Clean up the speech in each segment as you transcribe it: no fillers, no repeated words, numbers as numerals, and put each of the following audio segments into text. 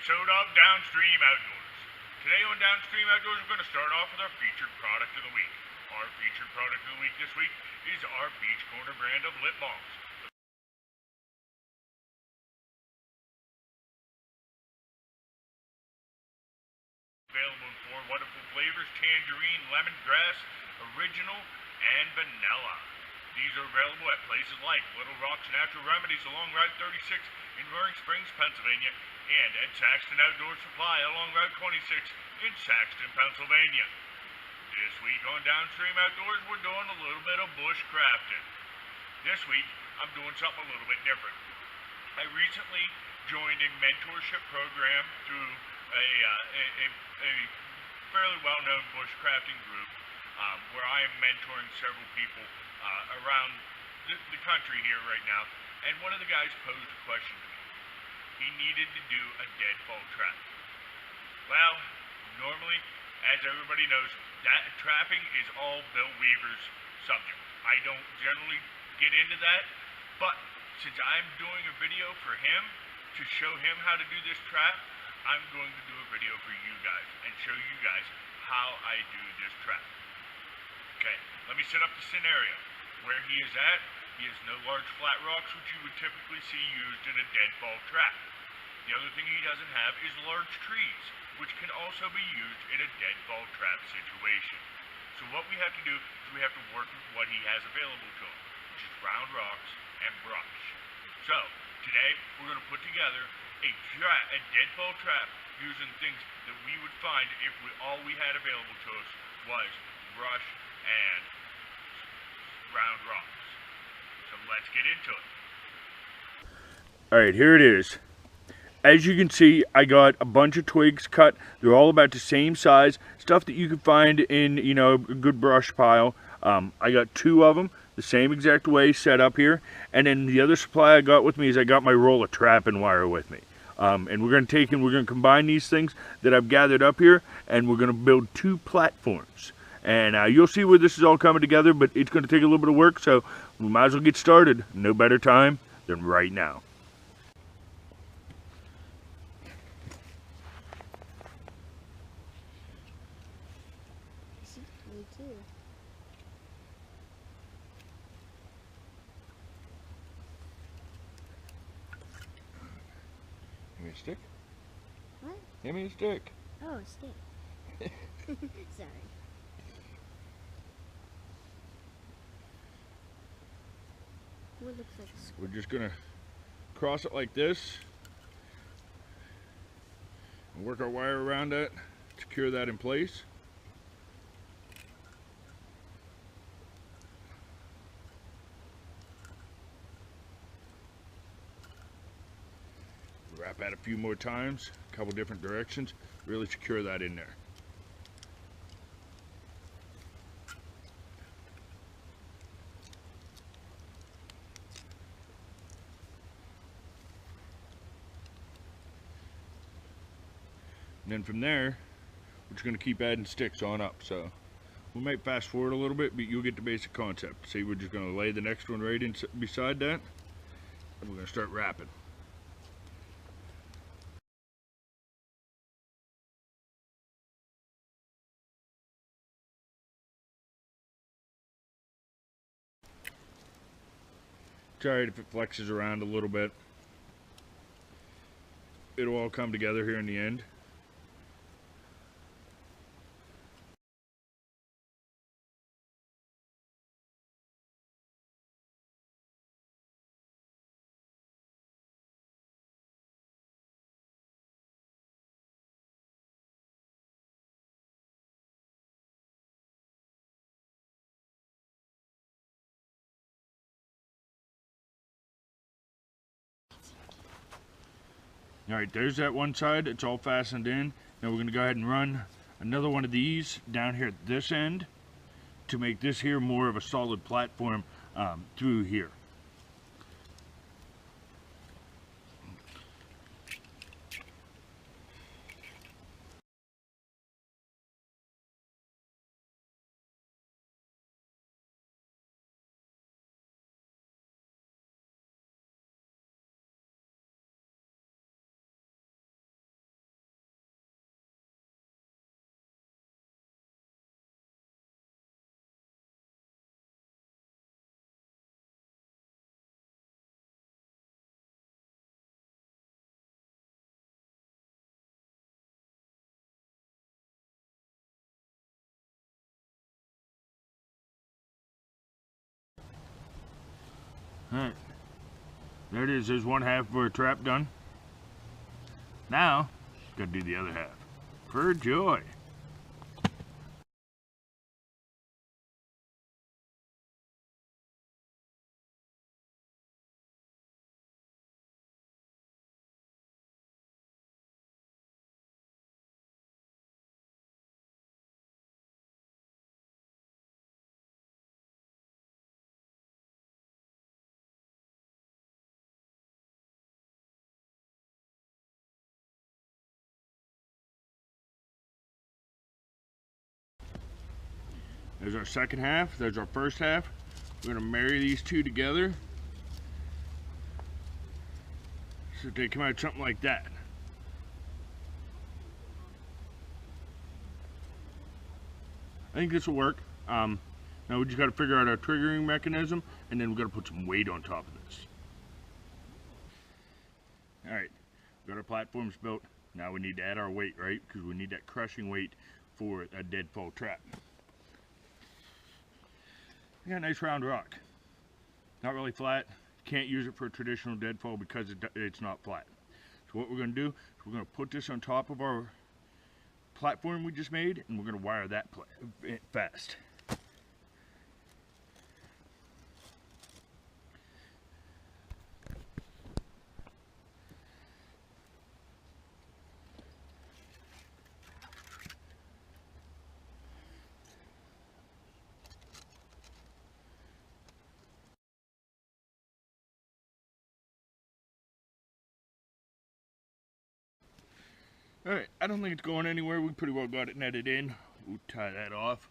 episode of DownStream Outdoors. Today on DownStream Outdoors, we're going to start off with our featured product of the week. Our featured product of the week this week is our Beach Corner brand of lip balms. Available in four wonderful flavors: tangerine, lemongrass, original, and vanilla. These are available at places like Little Rock's Natural Remedies along Route 36 in Roaring Springs, Pennsylvania, and at Saxton Outdoor Supply along Route 26 in Saxton, Pennsylvania. This week on Downstream Outdoors, we're doing a little bit of bush crafting. This week, I'm doing something a little bit different. I recently joined a mentorship program through a fairly well-known bushcrafting group where I am mentoring several people around the country here right now. And one of the guys posed a question to me. He needed to do a deadfall trap. Well, normally, as everybody knows, that trapping is all Bill Weaver's subject. I don't generally get into that, but since I'm doing a video for him to show him how to do this trap, I'm going to do a video for you guys and show you guys how I do this trap. Okay, let me set up the scenario. Where he is at, he has no large flat rocks, which you would typically see used in a deadfall trap. The other thing he doesn't have is large trees, which can also be used in a deadfall trap situation. So what we have to do is we have to work with what he has available to him, which is round rocks and brush. So today we're going to put together a deadfall trap using things that we would find if all we had available to us was brush and round rocks. So let's get into it. Alright, here it is. As you can see, I got a bunch of twigs cut. They're all about the same size. Stuff that you can find in, a good brush pile. I got two of them, the same exact way, set up here. And then the other supply I got with me is I got my roll of trapping wire with me. And we're going to combine these things that I've gathered up here, and we're going to build two platforms. And you'll see where this is all coming together, but it's going to take a little bit of work, so we might as well get started. No better time than right now. Me too. Give me a stick. What? Give me a stick. Oh, a stick. Sorry. What looks like a square? We're just gonna cross it like this and work our wire around that, secure that in place. Wrap that a few more times, a couple different directions, really secure that in there. And then from there, we're just going to keep adding sticks on up. So we might fast forward a little bit, but you'll get the basic concept. See, we're just going to lay the next one right in beside that, and we're going to start wrapping. It's alright if it flexes around a little bit. It'll all come together here in the end. Alright, there's that one side. It's all fastened in. Now we're going to go ahead and run another one of these down here at this end to make this here more of a solid platform through here. Alright. There it is. There's one half of our trap done. Now, gotta do the other half. For joy. There's our second half. There's our first half. We're gonna marry these two together. So they come out something like that. I think this will work. Now we just gotta figure out our triggering mechanism, and then we gotta put some weight on top of this. All right, we got our platforms built. Now we need to add our weight, right? Because we need that crushing weight for a deadfall trap. We got a nice round rock. Not really flat. Can't use it for a traditional deadfall because it's not flat. So what we're going to do is we're going to put this on top of our platform we just made, and we're going to wire that fast. Alright, I don't think it's going anywhere. We pretty well got it netted in. We'll tie that off.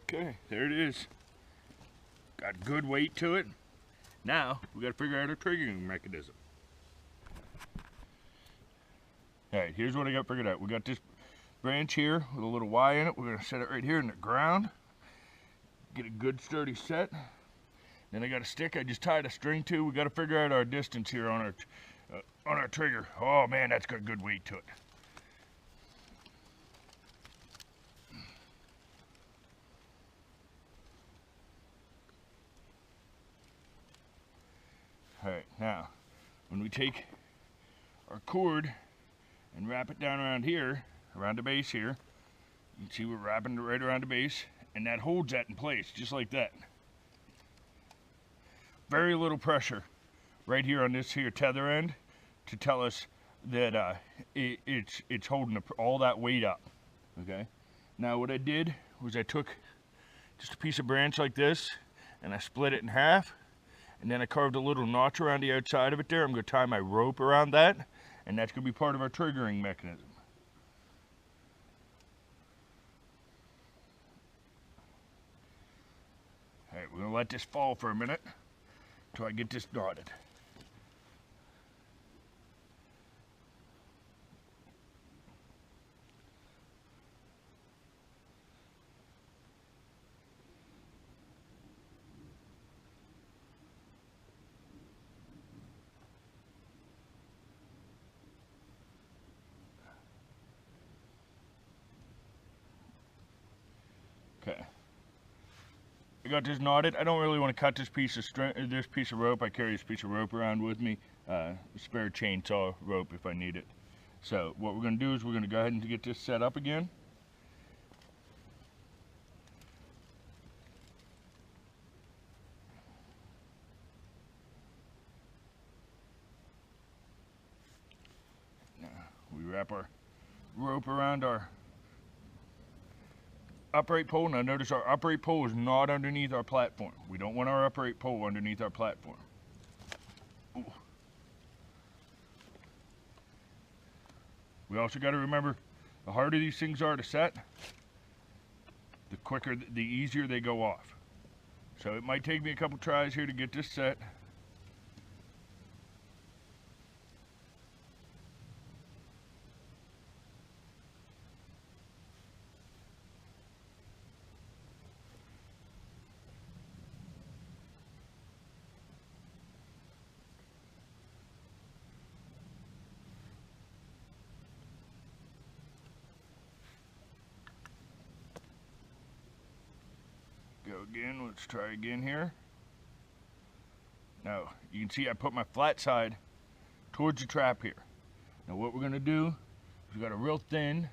Okay, there it is. Got good weight to it. Now, we got to figure out a triggering mechanism. Alright, here's what I got figured out. We got this branch here with a little Y in it. We're going to set it right here in the ground. Get a good sturdy set. Then I got a stick I just tied a string to. We got to figure out our distance here on our trigger. Oh man, that's got good weight to it. Alright, now, when we take our cord and wrap it down around here, around the base here, you can see we're wrapping it right around the base, and that holds that in place, just like that. Very little pressure right here on this here tether end to tell us that it's holding all that weight up, okay? Now what I did was I took just a piece of branch like this, and I split it in half, and then I carved a little notch around the outside of it there. I'm going to tie my rope around that, and that's going to be part of our triggering mechanism. Alright, we're going to let this fall for a minute until I get this knotted. Okay. I got this knotted. I don't really want to cut this piece of rope. I carry this piece of rope around with me. A spare chainsaw rope if I need it. So what we're going to do is we're going to go ahead and get this set up again. Now we wrap our rope around our upright pole. Now notice our upright pole is not underneath our platform. We don't want our upright pole underneath our platform. Ooh. We also got to remember The harder these things are to set, the quicker, the easier they go off. So it might take me a couple tries here to get this set. Go again, let's try again here. Now, you can see I put my flat side towards the trap here. Now what we're gonna do is we got a real thin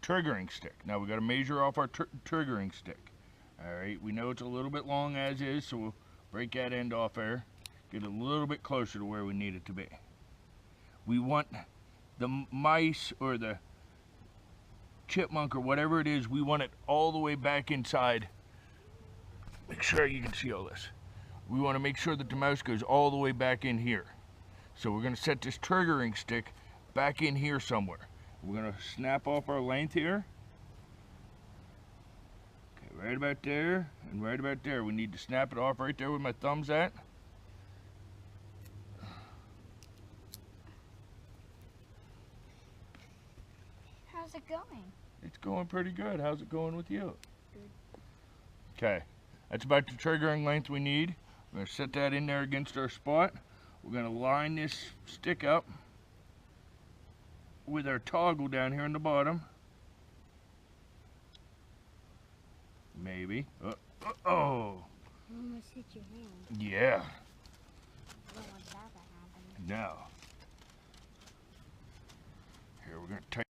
triggering stick. Now we gotta measure off our triggering stick. All right, we know it's a little bit long as is, so we'll break that end off there, get it a little bit closer to where we need it to be. We want the mice or the chipmunk or whatever it is, we want it all the way back inside. Make sure you can see all this. We want to make sure that the mouse goes all the way back in here. So we're going to set this triggering stick back in here somewhere. We're going to snap off our length here. Okay, right about there and right about there. We need to snap it off right there where my thumb's at. How's it going? It's going pretty good. How's it going with you? Good. Okay, that's about the triggering length we need. We're going to set that in there against our spot. We're going to line this stick up with our toggle down here on the bottom. Maybe. Oh. You almost hit your hand. Yeah. I don't want that to happen. Now. Here, we're going to tighten.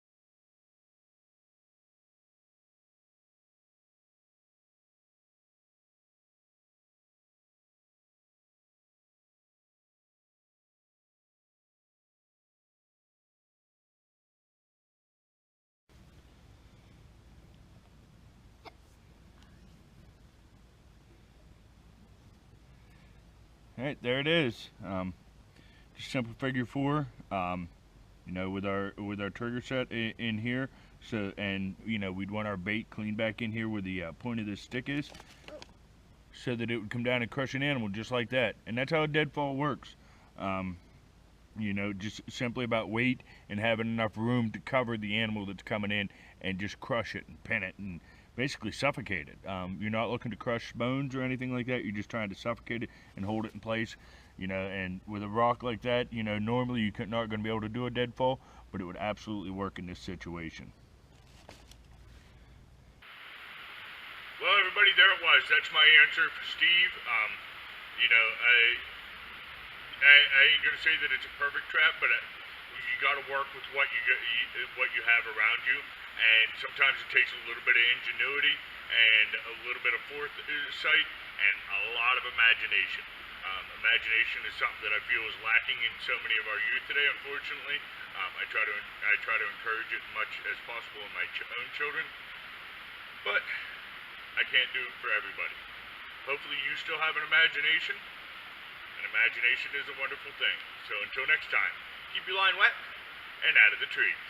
Alright, there it is. Just simple figure 4. You know, with our trigger set in here. So, and you know, we'd want our bait clean back in here where the point of this stick is, so that it would come down and crush an animal just like that. And that's how a deadfall works. You know, just simply about weight and having enough room to cover the animal that's coming in and just crush it and pin it and basically suffocate it. You're not looking to crush bones or anything like that. You're just trying to suffocate it and hold it in place. You know, and with a rock like that, you know, normally you're not going to be able to do a deadfall, but it would absolutely work in this situation. Well, everybody, there it was. That's my answer for Steve. You know, I ain't gonna say that it's a perfect trap, but you got to work with what you have around you, and sometimes it takes a little bit of ingenuity and a little bit of foresight and a lot of imagination. Imagination is something that I feel is lacking in so many of our youth today, unfortunately. I try to encourage it as much as possible in my own children, but I can't do it for everybody. Hopefully you still have an imagination, and imagination is a wonderful thing. So until next time, keep your line wet and out of the trees.